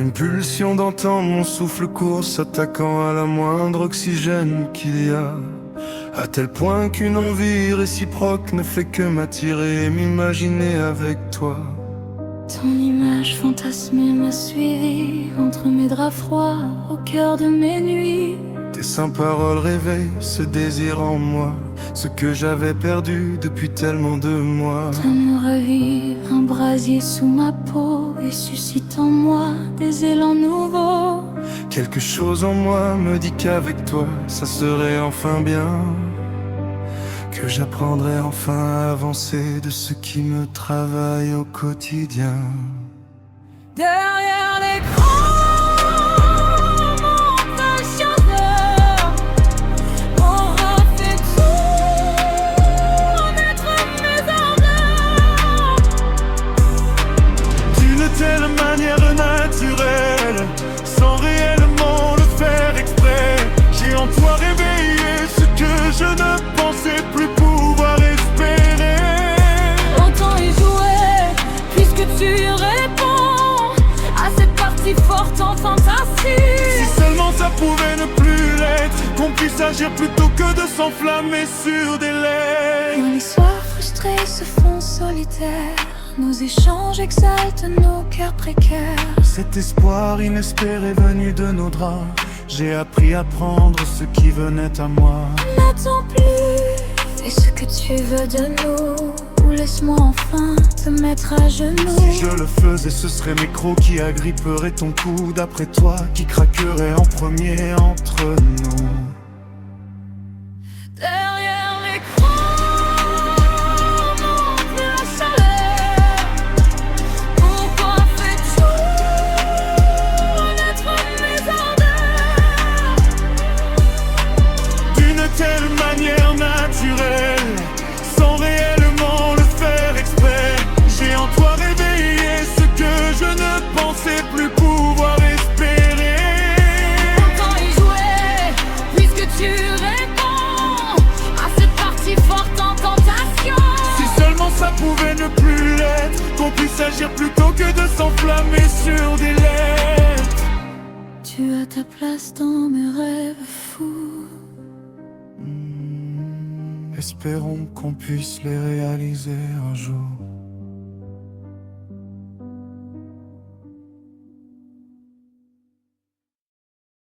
Une pulsion d'entendre mon souffle court s'attaquant à la moindre oxygène qu'il y a, à tel point qu'une envie réciproque ne fait que m'attirer et m'imaginer avec toi. Ton image fantasmée m'a suivi entre mes draps froids, au cœur de mes nuits. Tes saintes paroles réveillent ce désir en moi, ce que j'avais perdu depuis tellement de mois. Ton me ravive, un brasier sous ma peau, et suscite en moi des élans nouveaux. Quelque chose en moi me dit qu'avec toi, ça serait enfin bien, que j'apprendrai enfin à avancer de ce qui me travaille au quotidien. Derrière l'écran, mon passionneur aura fait tout naître mes ardeurs. D'une telle manière naturelle, sans réellement le faire exprès, j'ai en toi réveillé ce que je ne pensais plus pouvoir espérer. Autant y jouer, puisque tu réponds à cette partie forte en fantasie. Si seulement ça pouvait ne plus l'être, qu'on puisse agir plutôt que de s'enflammer sur des lèvres. Quand les soirs frustrés se font solitaires, nos échanges exaltent nos cœurs précaires. Cet espoir inespéré venu de nos draps, j'ai appris à prendre ce qui venait à moi. N'attends plus, fais ce que tu veux de nous, ou laisse-moi enfin te mettre à genoux. Si je le faisais, ce serait mes crocs qui agripperaient ton cou, d'après toi, qui craquerait en premier entre nous. Derrière l'écran, monte la chaleur. Pourquoi fais-tu naître mes ardeurs? D'une telle manière naturelle, sans réellement le faire exprès, j'ai en toi réveillé ce que je ne pensais plus pouvoir espérer. Autant y jouer, puisque tu réponds à cette partie forte en tentation. Si seulement ça pouvait ne plus l'être, qu'on puisse agir plutôt que de s'enflammer sur des lettres. Tu as ta place dans mes rêves fous. Espérons qu'on puisse les réaliser un jour.